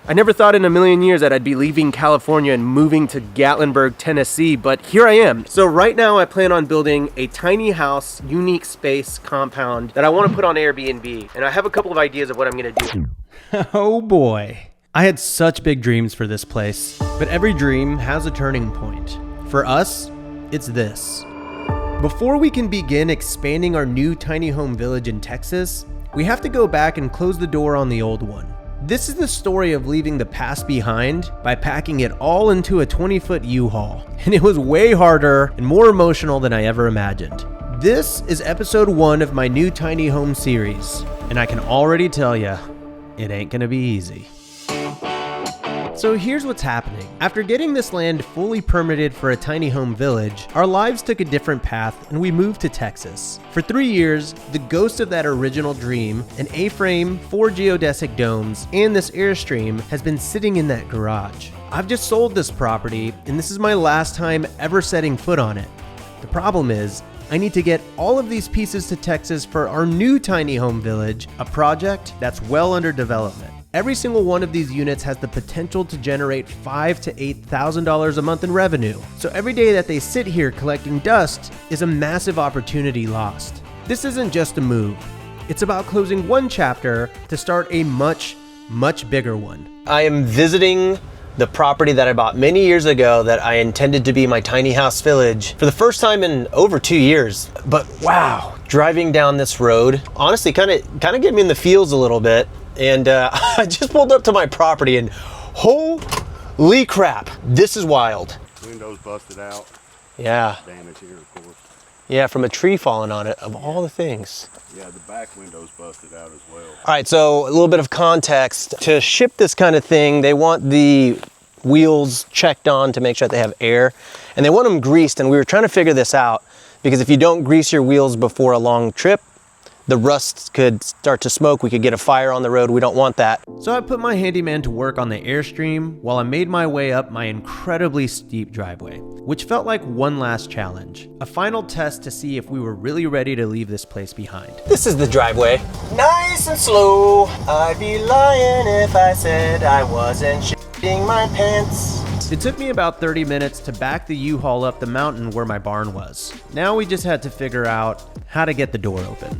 I never thought in a million years that I'd be leaving California and moving to Gatlinburg, Tennessee, but here I am. So right now I plan on building a tiny house, unique space compound that I want to put on Airbnb. And I have a couple of ideas of what I'm gonna do. Oh boy. I had such big dreams for this place, but every dream has a turning point. For us, it's this. Before we can begin expanding our new tiny home village in Texas, we have to go back and close the door on the old one. This is the story of leaving the past behind by packing it all into a 20-foot U-Haul. And it was way harder and more emotional than I ever imagined. This is episode 1 of my new tiny home series, and I can already tell ya, it ain't gonna be easy. So here's what's happening. After getting this land fully permitted for a tiny home village, our lives took a different path and we moved to Texas. For 3 years, the ghost of that original dream, an A-frame, 4 geodesic domes, and this Airstream has been sitting in that garage. I've just sold this property and this is my last time ever setting foot on it. The problem is, I need to get all of these pieces to Texas for our new tiny home village, a project that's well under development. Every single one of these units has the potential to generate $5,000 to $8,000 a month in revenue. So every day that they sit here collecting dust is a massive opportunity lost. This isn't just a move. It's about closing one chapter to start a much, much bigger one. I am visiting the property that I bought many years ago that I intended to be my tiny house village for the first time in over 2 years. But wow, driving down this road, honestly, kind of get me in the feels a little bit. And I just pulled up to my property and holy crap, this is wild. Windows busted out. Yeah. Damage here, of course. Yeah, from a tree falling on it, of all the things. Yeah, the back window's busted out as well. All right, so a little bit of context. To ship this kind of thing, they want the wheels checked on to make sure that they have air, and they want them greased, and we were trying to figure this out, because if you don't grease your wheels before a long trip, the rust could start to smoke. We could get a fire on the road. We don't want that. So I put my handyman to work on the Airstream while I made my way up my incredibly steep driveway, which felt like one last challenge, a final test to see if we were really ready to leave this place behind. This is the driveway. Nice and slow. I'd be lying if I said I wasn't shitting my pants. It took me about 30 minutes to back the U-Haul up the mountain where my barn was. Now we just had to figure out how to get the door open.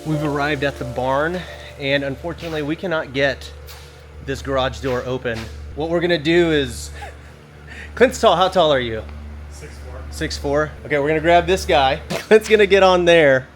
We've arrived at the barn, and unfortunately we cannot get this garage door open. What we're gonna do is, Clint's tall, how tall are you? 6'4". 6'4"? Okay, we're gonna grab this guy. Clint's gonna get on there,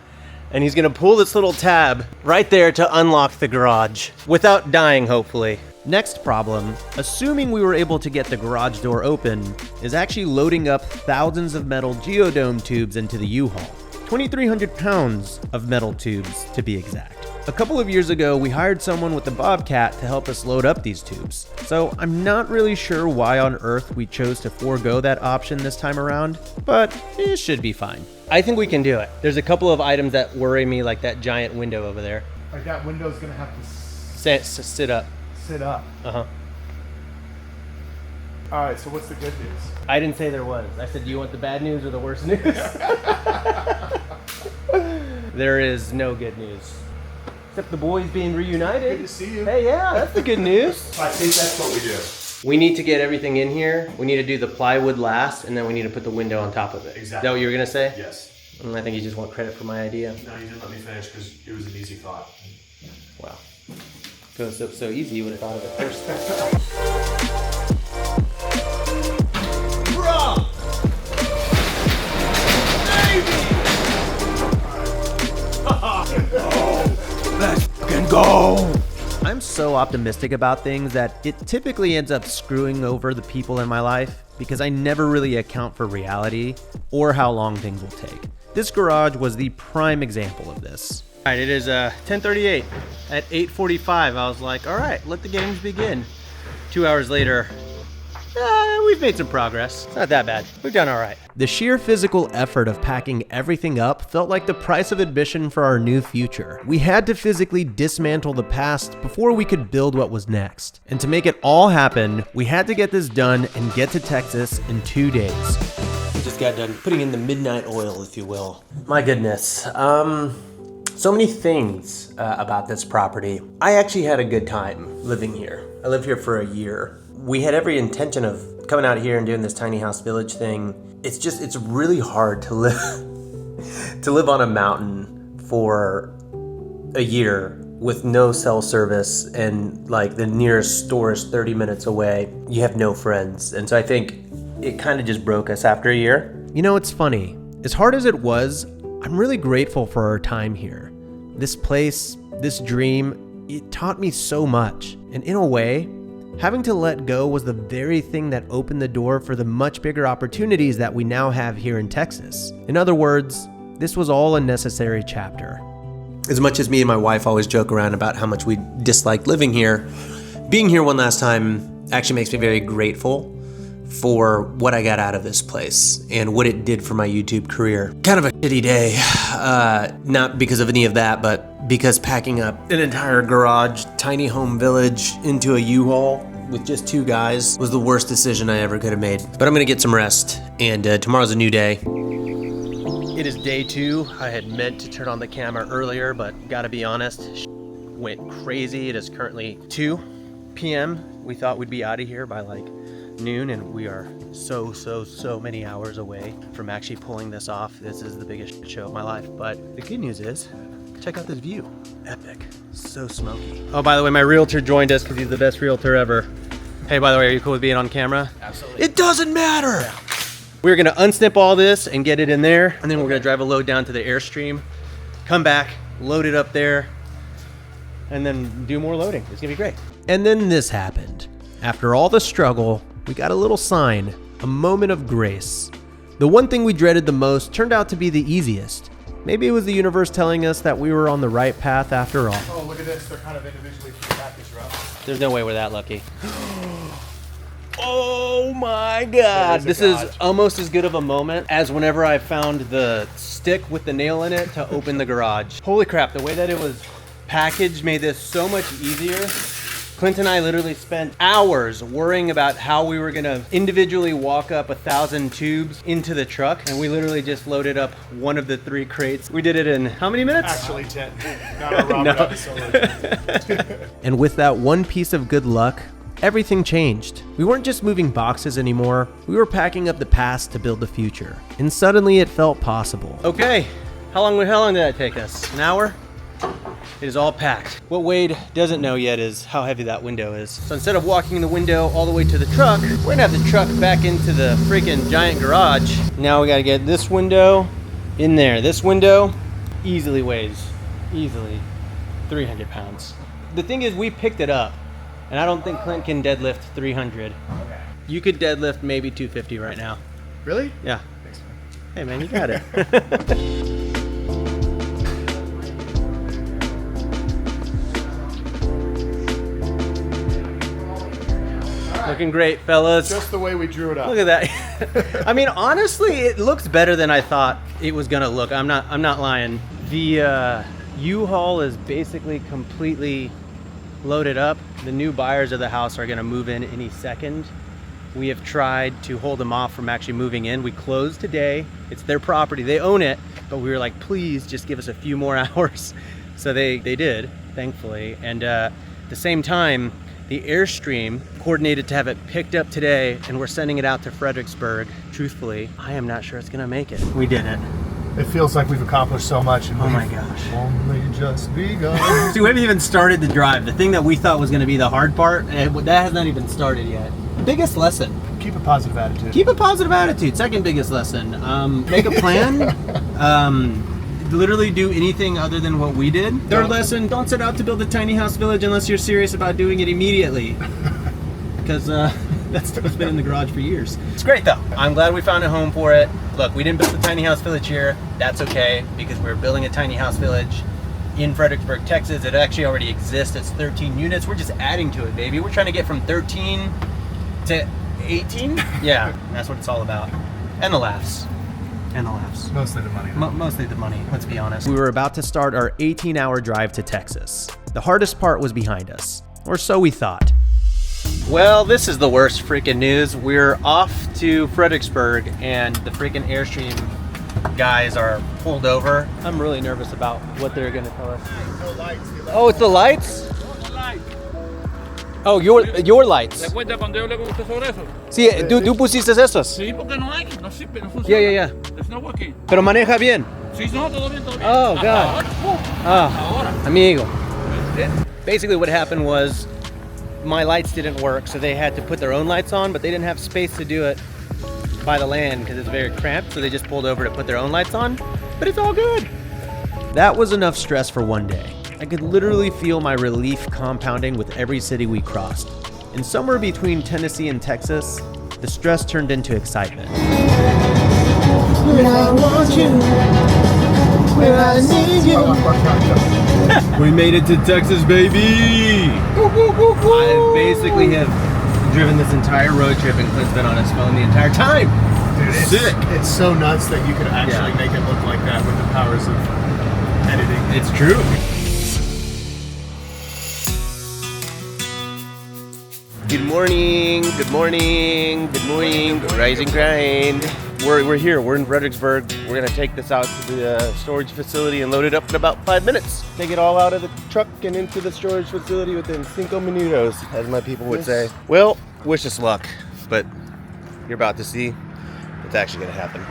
and he's gonna pull this little tab right there to unlock the garage, without dying, hopefully. Next problem, assuming we were able to get the garage door open, is actually loading up thousands of metal geodome tubes into the U-Haul. 2,300 pounds of metal tubes, to be exact. A couple of years ago, we hired someone with a bobcat to help us load up these tubes. So I'm not really sure why on earth we chose to forego that option this time around, but it should be fine. I think we can do it. There's a couple of items that worry me, like that giant window over there. Like that window's gonna have to Sit up. sit up. Uh-huh. All right, so what's the good news? I didn't say there was. I said, do you want the bad news or the worst news? There is no good news. Except the boys being reunited. Good to see you. Hey, yeah, that's the good news. I think that's what we do. We need to get everything in here. We need to do the plywood last, and then we need to put the window on top of it. Exactly. Is that what you were going to say? Yes. I think you just want credit for my idea. No, you didn't let me finish because it was an easy thought. Wow. If it was so easy, you would have thought of it first. Let's fucking go! I'm so optimistic about things that it typically ends up screwing over the people in my life because I never really account for reality or how long things will take. This garage was the prime example of this. All right, it is 10:38. At 8:45, I was like, all right, let the games begin. 2 hours later, we've made some progress. It's not that bad. We've done all right. The sheer physical effort of packing everything up felt like the price of admission for our new future. We had to physically dismantle the past before we could build what was next. And to make it all happen, we had to get this done and get to Texas in 2 days. We just got done putting in the midnight oil, if you will. My goodness. So many things about this property. I actually had a good time living here. I lived here for a year. We had every intention of coming out here and doing this tiny house village thing. It's really hard to live on a mountain for a year with no cell service, and like the nearest store is 30 minutes away. You have no friends. And so I think it kind of just broke us after a year. You know, it's funny. As hard as it was, I'm really grateful for our time here. This place, this dream, it taught me so much. And in a way, having to let go was the very thing that opened the door for the much bigger opportunities that we now have here in Texas. In other words, this was all a necessary chapter. As much as me and my wife always joke around about how much we dislike living here, being here one last time actually makes me very grateful for what I got out of this place and what it did for my YouTube career. Kind of a shitty day, not because of any of that, but because packing up an entire garage, tiny home village into a U-Haul with just 2 guys was the worst decision I ever could have made. But I'm gonna get some rest, and tomorrow's a new day. It is day 2. I had meant to turn on the camera earlier, but gotta be honest, went crazy. It is currently 2 p.m. We thought we'd be out of here by like noon, and we are so many hours away from actually pulling this off. This is the biggest show of my life. But the good news is, check out this view. Epic. So smoky. Oh, by the way, my realtor joined us because he's the best realtor ever. Hey, by the way, are you cool with being on camera? Absolutely. It doesn't matter. Yeah. We're gonna unsnip all this and get it in there, and then we're gonna drive a load down to the Airstream, come back, load it up there, and then do more loading. It's gonna be great. And then this happened. After all the struggle, we got a little sign, a moment of grace. The one thing we dreaded the most turned out to be the easiest. Maybe it was the universe telling us that we were on the right path after all. Oh, look at this. They're kind of individually packaged rough. There's no way we're that lucky. Oh my God. This is almost as good of a moment as whenever I found the stick with the nail in it to open the garage. Holy crap, the way that it was packaged made this so much easier. Clint and I literally spent hours worrying about how we were gonna individually walk up 1,000 tubes into the truck, and we literally just loaded up one of the 3 crates. We did it in how many minutes? Actually 10. Not a Robert episode. And with that one piece of good luck, everything changed. We weren't just moving boxes anymore, we were packing up the past to build the future. And suddenly it felt possible. Okay, how long did that take us? An hour? It is all packed. What Wade doesn't know yet is how heavy that window is. So instead of walking the window all the way to the truck, we're gonna have the truck back into the freaking giant garage. Now we gotta get this window in there. This window easily weighs, 300 pounds. The thing is, we picked it up, and I don't think Clint can deadlift 300. Okay. You could deadlift maybe 250 right now. Really? Yeah. Thanks, man. Hey man, you got it. Looking great, fellas. Just the way we drew it up. Look at that. I mean, honestly, it looks better than I thought it was gonna look. I'm not lying. The U-Haul is basically completely loaded up. The new buyers of the house are gonna move in any second. We have tried to hold them off from actually moving in. We closed today. It's their property. They own it, but we were like, please just give us a few more hours. So they did, thankfully. And at the same time, the Airstream coordinated to have it picked up today, and we're sending it out to Fredericksburg. Truthfully, I am not sure it's gonna make it. We did it. It feels like we've accomplished so much. And oh my gosh. Only just begun. See, we haven't even started the drive. The thing that we thought was gonna be the hard part, that has not even started yet. Biggest lesson. Keep a positive attitude. Keep a positive attitude. Second biggest lesson. Make a plan. Literally do anything other than what we did. Third lesson, don't set out to build a tiny house village unless you're serious about doing it immediately. Because that stuff's been in the garage for years. It's great though. I'm glad we found a home for it. Look, we didn't build a tiny house village here. That's okay, because we're building a tiny house village in Fredericksburg, Texas. It actually already exists. It's 13 units. We're just adding to it, baby. We're trying to get from 13 to 18. Yeah, that's what it's all about. And the laughs. And the laughs. Mostly the money. Mostly the money, let's be honest. We were about to start our 18-hour drive to Texas. The hardest part was behind us, or so we thought. Well, this is the worst freaking news. We're off to Fredericksburg, and the freaking Airstream guys are pulled over. I'm really nervous about what they're gonna tell us. No lights. Oh, it's the lights? Oh, your lights. ¿Te acuerdas cuando yo le pregunté sobre eso? Sí, ¿tú pusiste esos? Sí, porque no hay, no sirve, no funciona. Yeah. It's not working. Pero maneja bien. Sí, no, todo bien, todo bien. Oh, Hasta God. ahora, Ah, amigo. Basically what happened was my lights didn't work, so they had to put their own lights on, but they didn't have space to do it by the land because it's very cramped, so they just pulled over to put their own lights on, but it's all good. That was enough stress for one day. I could literally feel my relief compounding with every city we crossed. And somewhere between Tennessee and Texas, the stress turned into excitement. When I want you, when I need you. We made it to Texas, baby! I basically have driven this entire road trip and Clint's been on his phone the entire time. Dude, it's Sick. It's so nuts that you could actually make it look like that with the powers of editing. It's true. Good morning, rise and grind. We're here, we're in Fredericksburg. We're gonna take this out to the storage facility and load it up in about 5 minutes. Take it all out of the truck and into the storage facility within 5 minutos, as my people would say. Well, wish us luck, but you're about to see what's actually gonna happen.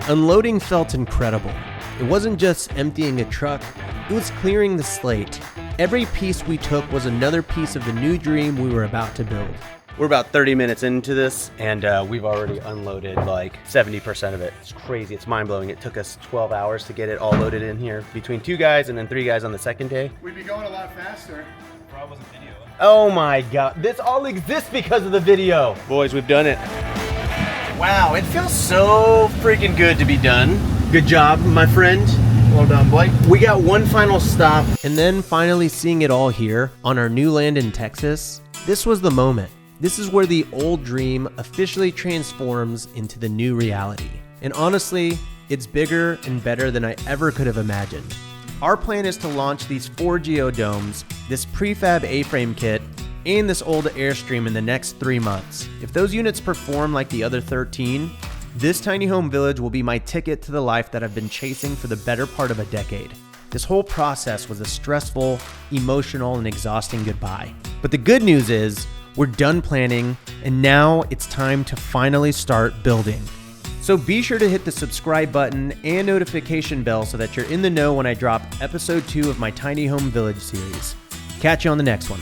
Unloading felt incredible. It wasn't just emptying a truck, it was clearing the slate. Every piece we took was another piece of the new dream we were about to build. We're about 30 minutes into this, and we've already unloaded like 70% of it. It's crazy, it's mind-blowing. It took us 12 hours to get it all loaded in here, between 2 guys and then 3 guys on the second day. We'd be going a lot faster. Oh my God, this all exists because of the video. Boys, we've done it. Wow, it feels so freaking good to be done. Good job, my friend. Well done, Blake. We got one final stop. And then finally seeing it all here on our new land in Texas, this was the moment. This is where the old dream officially transforms into the new reality. And honestly, it's bigger and better than I ever could have imagined. Our plan is to launch these 4 geodomes, this prefab A-frame kit, and this old Airstream in the next 3 months. If those units perform like the other 13, this tiny home village will be my ticket to the life that I've been chasing for the better part of a decade. This whole process was a stressful, emotional, and exhausting goodbye. But the good news is, we're done planning, and now it's time to finally start building. So be sure to hit the subscribe button and notification bell so that you're in the know when I drop episode 2 of my Tiny Home Village series. Catch you on the next one.